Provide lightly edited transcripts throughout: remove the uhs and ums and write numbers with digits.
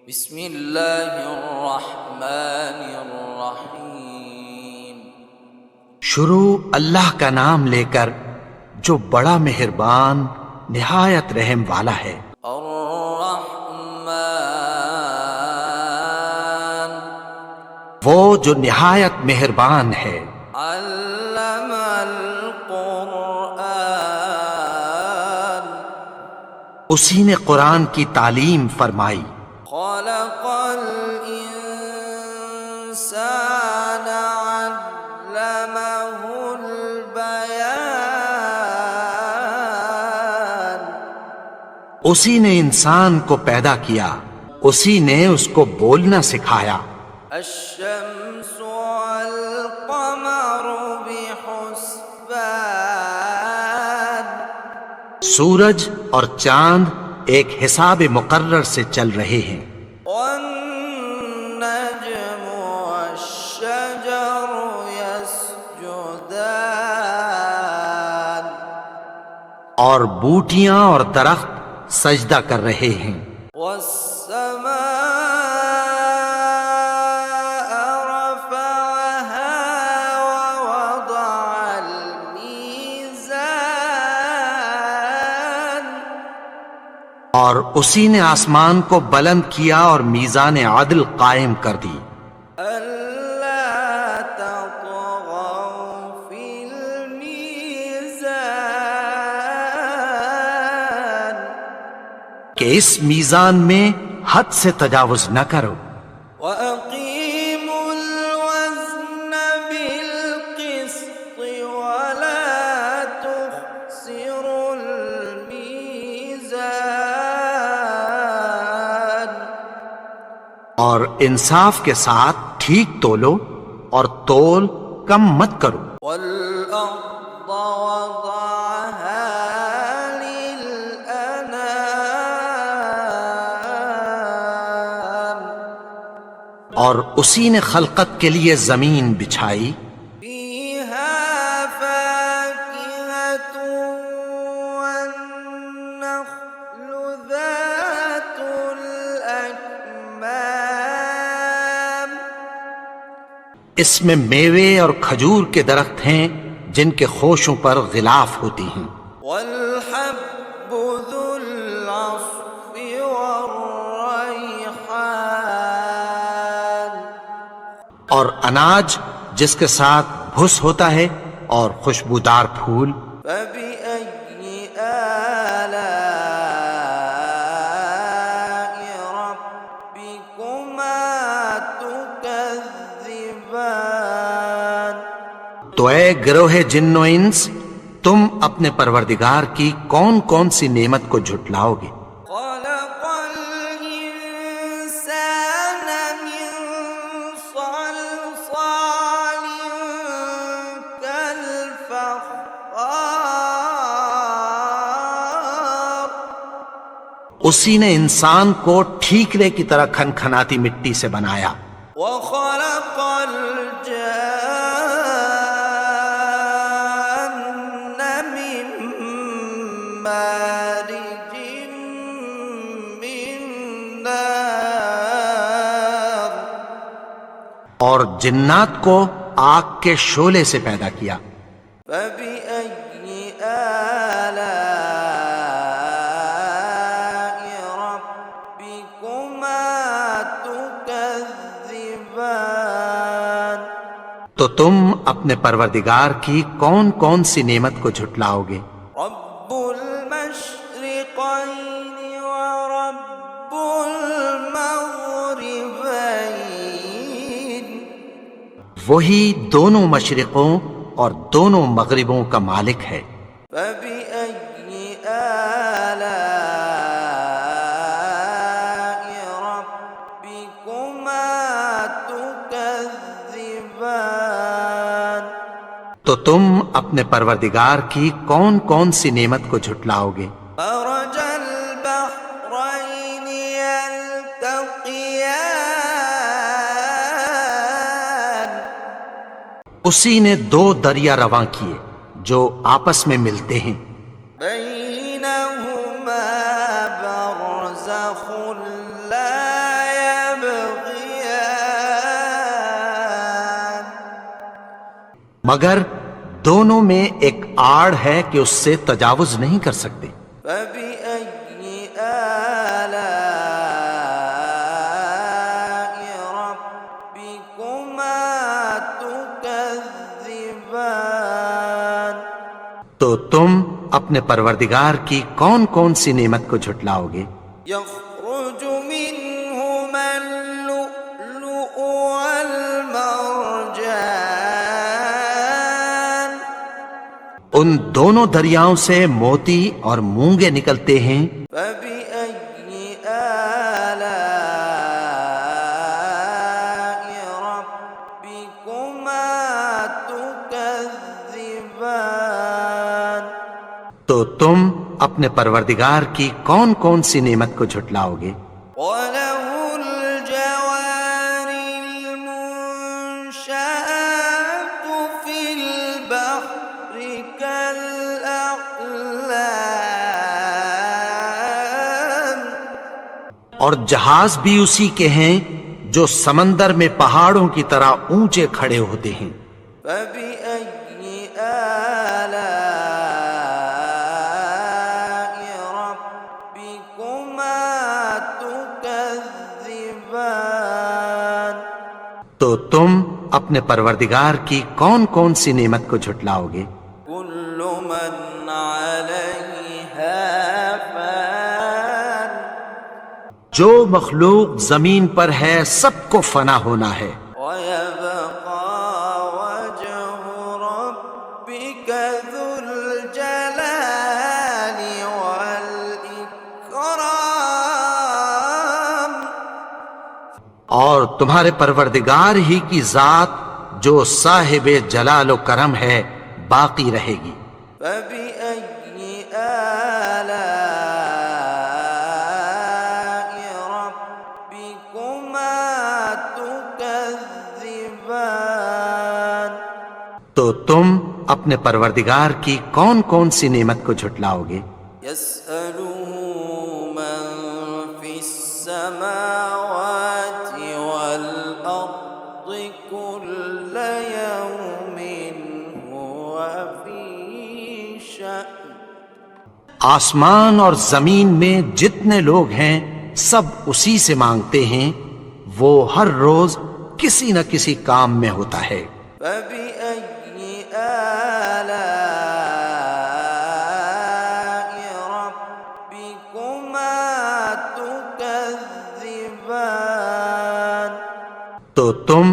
بسم اللہ الرحمن الرحیم۔ شروع اللہ کا نام لے کر جو بڑا مہربان نہایت رحم والا ہے۔ الرحمن وہ جو نہایت مہربان ہے۔ علم القرآن اسی نے قرآن کی تعلیم فرمائی۔ خلق الانسان علمہ البیان اسی نے انسان کو پیدا کیا، اسی نے اس کو بولنا سکھایا۔ الشمس والقمر بحسبان سورج اور چاند ایک حساب مقرر سے چل رہے ہیں۔ والنجم والشجر يسجدان اور بوٹیاں اور درخت سجدہ کر رہے ہیں۔ والسماء رفعها ووضع الميزان اور اسی نے آسمان کو بلند کیا اور میزان عدل قائم کر دی۔ ألا تطغوا في الميزان کہ اس میزان میں حد سے تجاوز نہ کرو۔ وأقيموا الوزن بالقسط ولا تخسروا الميزان اور انصاف کے ساتھ ٹھیک تولو اور تول کم مت کرو۔ والأرض وضعها للأنام اور اسی نے خلقت کے لیے زمین بچھائی، فيها فاكهة والنخل ذات الأكمام اس میں میوے اور کھجور کے درخت ہیں جن کے خوشوں پر غلاف ہوتی ہیں، والحب ذو العصف والريحان اور اناج جس کے ساتھ بھس ہوتا ہے اور خوشبودار پھول۔ فبأي آلاء ربكما تكذبان تو اے گروہ جن و انس، تم اپنے پروردگار کی کون کون سی نعمت کو جھٹلاؤ گے؟ خلق الإنسان من صلصال كالفخار اسی نے انسان کو ٹھیکرے کی طرح کھنکھناتی مٹی سے بنایا۔ وخلق الجان من مارج من نار اور جنات کو آگ کے شعلے سے پیدا کیا۔ فبأي آلاء ربكما تكذبان تو تم اپنے پروردگار کی کون کون سی نعمت کو جھٹلاؤ گے؟ رب المشرقين ورب المغربين وہی دونوں مشرقوں اور دونوں مغربوں کا مالک ہے۔ فبأي آلاء ربكما تكذبان تو تم اپنے پروردگار کی کون کون سی نعمت کو جھٹلاؤ گے؟ مرج البحرين يلتقيان اسی نے دو دریا رواں کیے جو آپس میں ملتے ہیں، بينهما برزخ لا مگر دونوں میں ایک آڑ ہے کہ اس سے تجاوز نہیں کر سکتے۔ فبأي آلاء ربكما تكذبان؟ تو تم اپنے پروردگار کی کون کون سی نعمت کو جھٹلاؤ گے؟ يخرج منهما اللؤلؤ والمرجان ان دونوں دریاؤں سے موتی اور مونگے نکلتے ہیں۔ فبأي آلاء ربكما تكذبان؟ تو تم اپنے پروردگار کی کون کون سی نعمت کو جھٹلاؤ گے؟ وله الجوار المنشآت في البحر كالأعلام اور جہاز بھی اسی کے ہیں جو سمندر میں پہاڑوں کی طرح اونچے کھڑے ہوتے ہیں۔ فبأي آلاء ربكما تكذبان؟ تو تم اپنے پروردگار کی کون کون سی نعمت کو جھٹلاؤ گے؟ كل من عليها فان جو مخلوق زمین پر ہے سب کو فنا ہونا ہے، ويبقى وجه ربك ذو الجلال والإكرام؟ اور تمہارے پروردگار ہی کی ذات جو صاحب جلال و کرم ہے باقی رہے گی۔ فبأي آلاء ربكما تكذبان؟ تو تم اپنے پروردگار کی کون کون سی نعمت کو جھٹلاؤ گے؟ يسأله من في السماوات والأرض كل يوم هو في شأن آسمان اور زمین میں جتنے لوگ ہیں سب اسی سے مانگتے ہیں، وہ ہر روز کسی نہ کسی کام میں ہوتا ہے۔ فبأي آلاء ربكما تكذبان؟ تو تم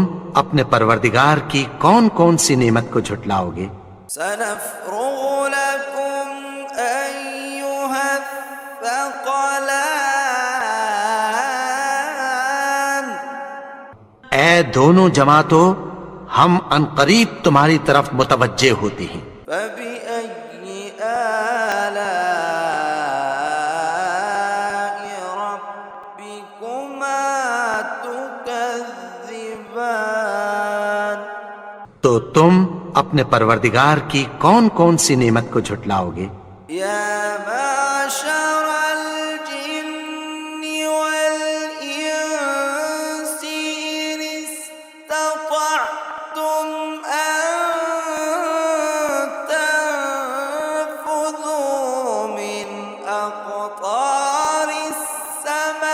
اپنے پروردگار کی کون کون سی نعمت کو جھٹلاؤ گے؟ سنفرغ لكم أيها الثقلان؟ اے دونوں جماعتوں، ہم عنقریب تمہاری طرف متوجہ ہوتے ہیں۔ فبأي آلاء ربكما تكذبان؟ تو تم اپنے پروردگار کی کون کون سی نعمت کو جھٹلاؤ گے؟ يا معشر الجن والإنس إن استطعتم أن تنفذوا من أقطار السماوات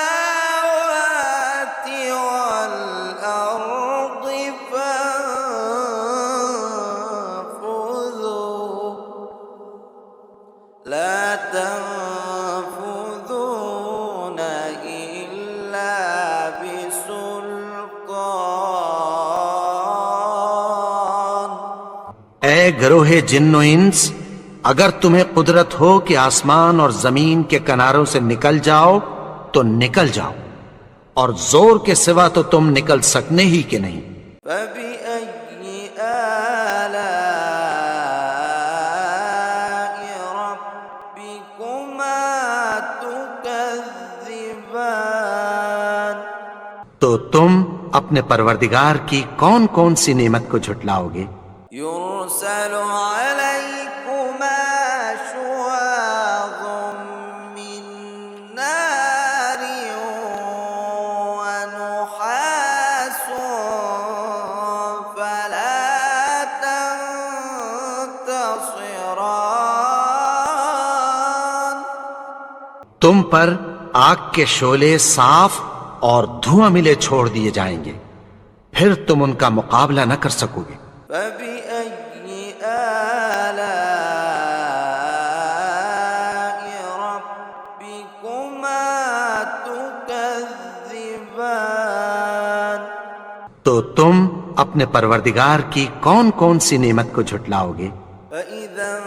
والأرض فانفذوا لا تنفذون إلا بسلطان؟ اے گروہ جن و انس، اگر تمہیں قدرت ہو کہ آسمان اور زمین کے کناروں سے نکل جاؤ تو نکل جاؤ، اور زور کے سوا تو تم نکل سکنے ہی کہ نہیں۔ فبأي آلاء ربكما تكذبان؟ تو تم اپنے پروردگار کی کون کون سی نعمت کو جھٹلاؤ گے؟ يرسل عليكما شواظ من نار ونحاس فلا تنتصران؟ تم پر آگ کے شعلے صاف اور دھواں ملے چھوڑ دیے جائیں گے، پھر تم ان کا مقابلہ نہ کر سکو گے۔ فبأي آلاء ربكما تكذبان؟ تو تم اپنے پروردگار کی کون کون سی نعمت کو جھٹلاؤ گے؟ فإذا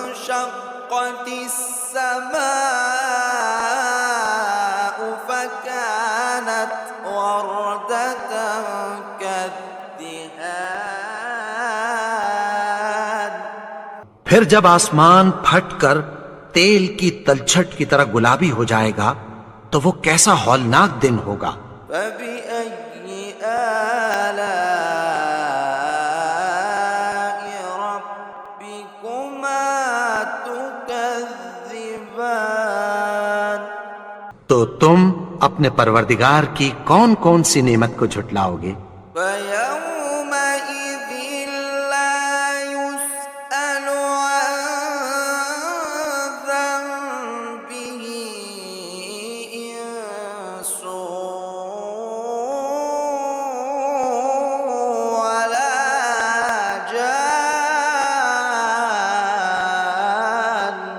انشقت السماء فكانت وردة كالدهان۔ پھر جب آسمان پھٹ کر تیل کی تلچھٹ کی طرح گلابی ہو جائے گا تو وہ کیسا ہولناک دن ہوگا۔ فبأي آلاء ربكما تكذبان؟ تو تم اپنے پروردگار کی کون کون سی نعمت کو جھٹلاؤ گے؟ فيومئذ لا يسأل عن ذنبه إنس ولا جان۔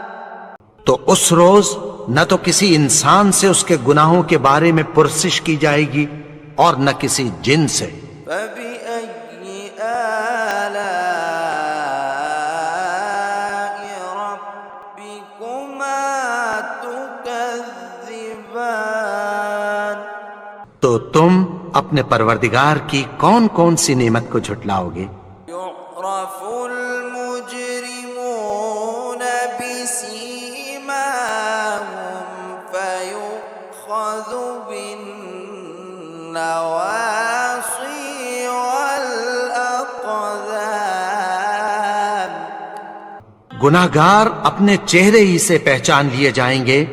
تو اس روز نہ تو کسی انسان سے اس کے گناہوں کے بارے میں پرسش کی جائے گی اور نہ کسی جن سے۔ فبأي آلاء ربكما تكذبان؟ تو تم اپنے پروردگار کی کون کون سی نعمت کو جھٹلاؤ گے؟ يعرف المجرمون بسيماهم فيؤخذ بالنواصي والأقدام۔ گناہگار اپنے چہرے ہی سے پہچان لیے جائیں گے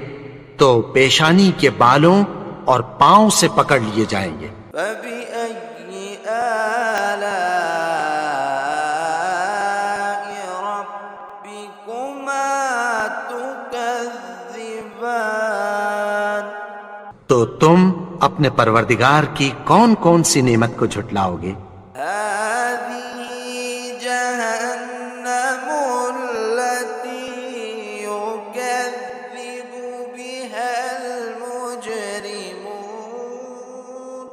تو پیشانی کے بالوں اور پاؤں سے پکڑ لیے جائیں گے۔ فبأي آلاء ربكما تكذبان؟ تو تم اپنے پروردگار کی کون کون سی نعمت کو جھٹلاؤ گے؟ هذه جهنم التي يكذب بها المجرمون۔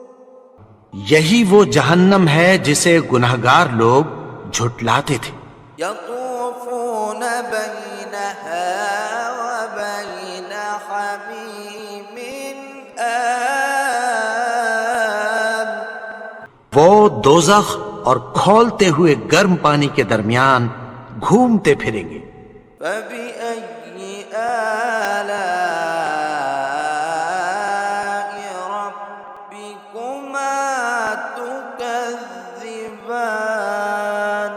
یہی وہ جہنم ہے جسے گناہگار لوگ جھٹلاتے تھے۔ يطوفون بينها وبين حميم آن۔ وہ دوزخ اور کھولتے ہوئے گرم پانی کے درمیان گھومتے پھریں گے۔ فبأي آلاء ربكما تكذبان؟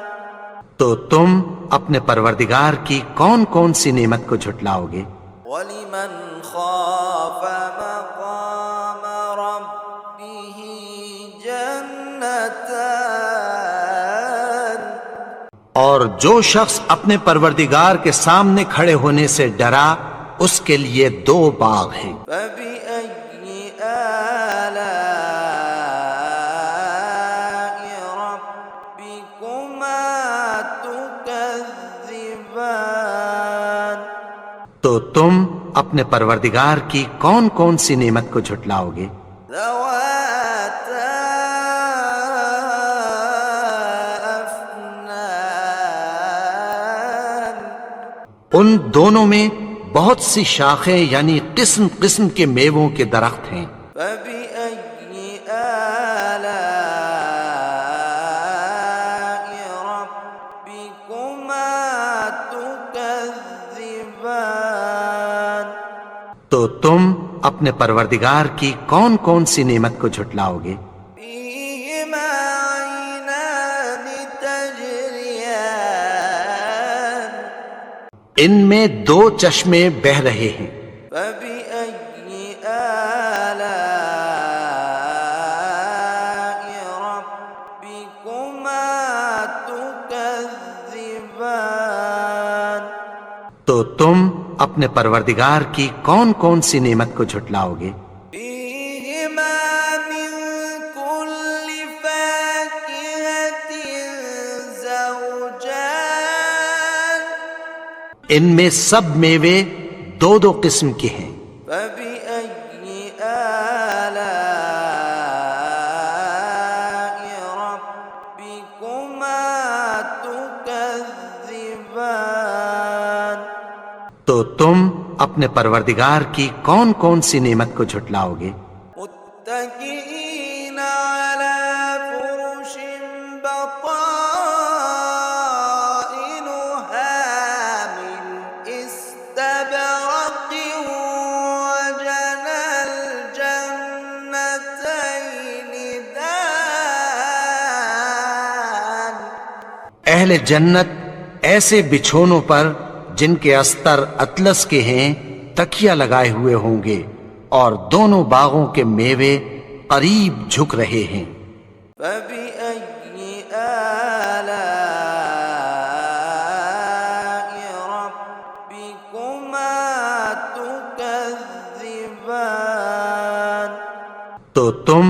تو تم اپنے پروردگار کی کون کون سی نعمت کو جھٹلاؤ گے؟ ولمن خاف مقام ربه جنتان۔ اور جو شخص اپنے پروردگار کے سامنے کھڑے ہونے سے ڈرا اس کے لیے دو باغ ہیں۔ فبأي آلاء ربكما تكذبان؟ تو تم اپنے پروردگار کی کون کون سی نعمت کو جھٹلاؤ گے؟ ذواتا أفنان۔ ان دونوں میں بہت سی شاخیں یعنی قسم قسم کے میووں کے درخت ہیں۔ فبأي آلاء ربكما تكذبان؟ تو تم اپنے پروردگار کی کون کون سی نعمت کو جھٹلاؤ گے؟ فيهما عينان تجريان۔ ان میں دو چشمے بہہ رہے ہیں۔ فبأي آلاء ربكما تكذبان؟ تو تم اپنے پروردگار کی کون کون سی نعمت کو جھٹلاؤ گے؟ فيهما من كل فاكهة زوجان ان میں سب میوے دو دو قسم کے ہیں۔ فبأي آلاء ربكما تكذبان تو تم اپنے پروردگار کی کون کون سی نعمت کو جھٹلاؤ گے؟ متكئين على فرش بطائنها من استبرق وجنى الجنتين دان اہل جنت ایسے بچھونوں پر جن کے استر اطلس کے ہیں تکیہ لگائے ہوئے ہوں گے، اور دونوں باغوں کے میوے قریب جھک رہے ہیں۔ فبأي آلاء ربكما تكذبان تو تم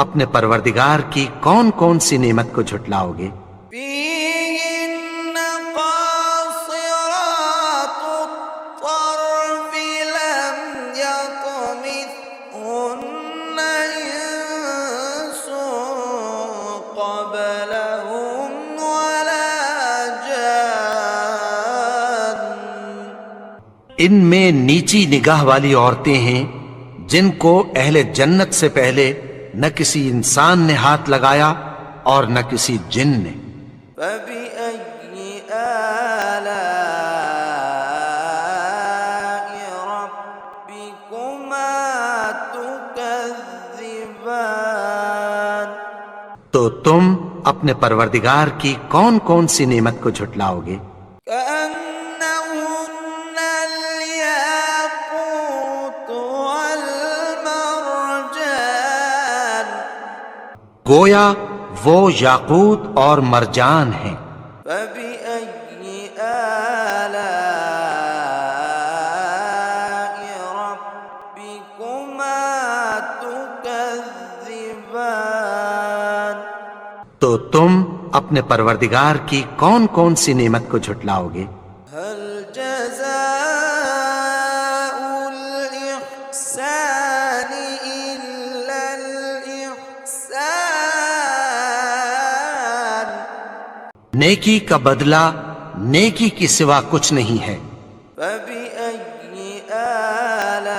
اپنے پروردگار کی کون کون سی نعمت کو جھٹلاؤ گے؟ فيهن قاصرات الطرف لم يطمثهن إنس قبلهم ولا جان ان میں نیچی نگاہ والی عورتیں ہیں جن کو اہل جنت سے پہلے نہ کسی انسان نے ہاتھ لگایا اور نہ کسی جن نے۔ فبأي آلاء ربكما تكذبان تو تم اپنے پروردگار کی کون کون سی نعمت کو جھٹلاؤ گے؟ كأنهن الياقوت والمرجان گویا وہ یاقوت اور مرجان ہیں۔ فبأي آلاء ربكما تكذبان تو تم اپنے پروردگار کی کون کون سی نعمت کو جھٹلاؤ گے؟ هل جزاء الإحسان إلا الإحسان نیکی کا بدلہ نیکی کی سوا کچھ نہیں ہے۔ فبأي آلاء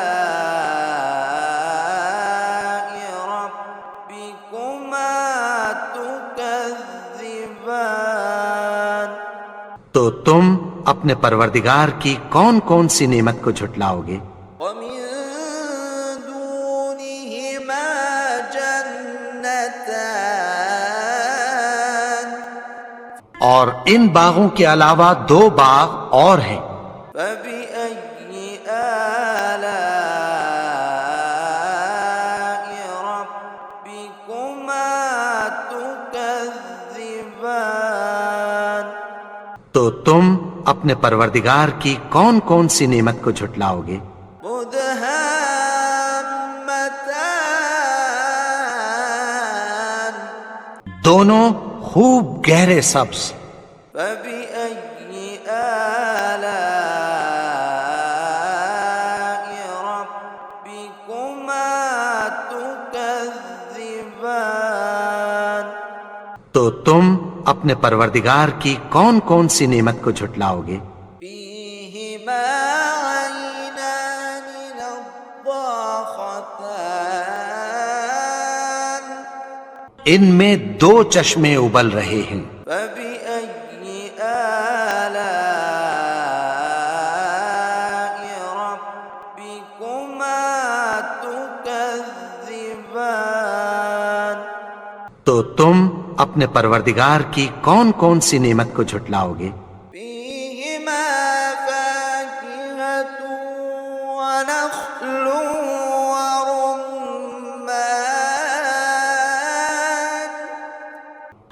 ربكما تكذبان تو تم اپنے پروردگار کی کون کون سی نعمت کو جھٹلاؤ گے؟ ومن دونهما جنتان اور ان باغوں کے علاوہ دو باغ اور ہیں۔ فبأي آلاء ربكما تكذبان تو تم اپنے پروردگار کی کون کون سی نعمت کو جھٹلاؤ گے؟ مدهامتان دونوں خوب گہرے سبز۔ فبأي آلاء ربكما تكذبان تو تم اپنے پروردگار کی کون کون سی نعمت کو جھٹلاؤ گے؟ فيهما عينان نضاختان ان میں دو چشمے ابل رہے ہیں۔ فبأي آلاء ربكما تكذبان تو تم اپنے پروردگار کی کون کون سی نعمت کو جھٹلاؤ گے؟ فيهما فاكهة ونخل ورمان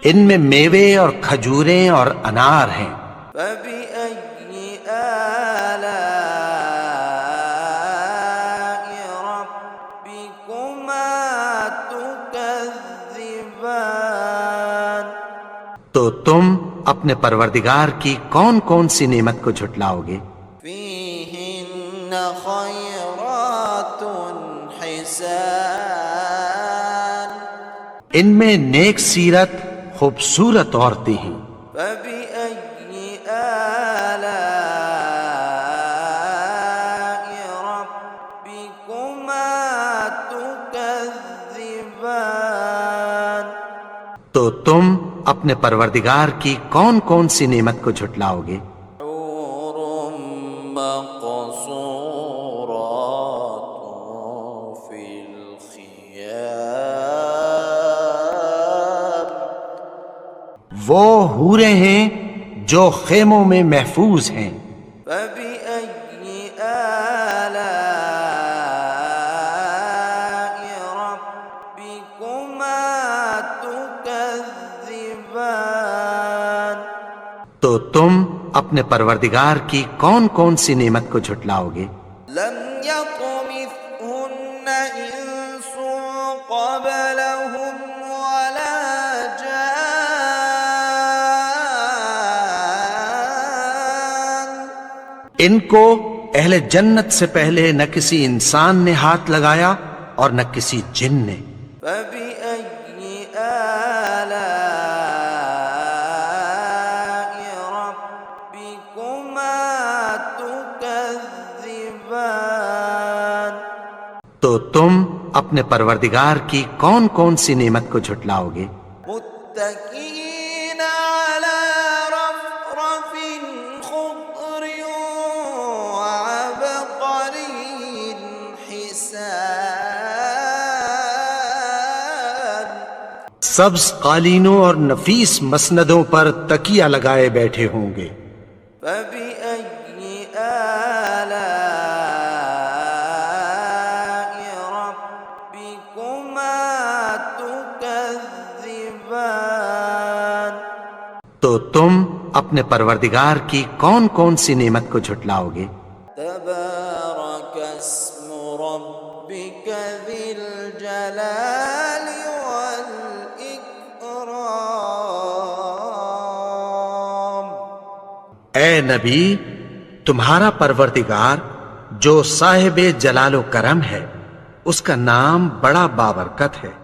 ان میں میوے اور کھجوریں اور انار ہیں۔ فبأي آلاء تو تم اپنے پروردگار کی کون کون سی نعمت کو جھٹلاؤ گے؟ فيهن خيرات حسان ان میں نیک سیرت خوبصورت عورتیں ہیں۔ فبأي آلاء ربكما تكذبان تو تم اپنے پروردگار کی کون کون سی نعمت کو جھٹلاؤ گے؟ حور مقصورات في الخيام وہ حوریں ہیں جو خیموں میں محفوظ ہیں۔ فبأي آلاء ربكما تكذبان تو تم اپنے پروردگار کی کون کون سی نعمت کو جھٹلاؤ گے؟ لم يطمثهن إنس قبلهم ولا جان ان کو اہل جنت سے پہلے نہ کسی انسان نے ہاتھ لگایا اور نہ کسی جن نے۔ فبأي آلاء ربكما تكذبان تو تم اپنے پروردگار کی کون کون سی نعمت کو جھٹلاؤ گے؟ متكئين على رفرف خضر وعبقري حسان سبز قالینوں اور نفیس مسندوں پر تکیہ لگائے بیٹھے ہوں گے۔ فبأي آلاء ربكما تكذبان تو تم اپنے پروردگار کی کون کون سی نعمت کو جھٹلاؤ گے؟ تبارك اسم ربك ذي الجلال والإكرام اے نبی، تمہارا پروردگار جو صاحب جلال و کرم ہے، اس کا نام بڑا بابرکت ہے۔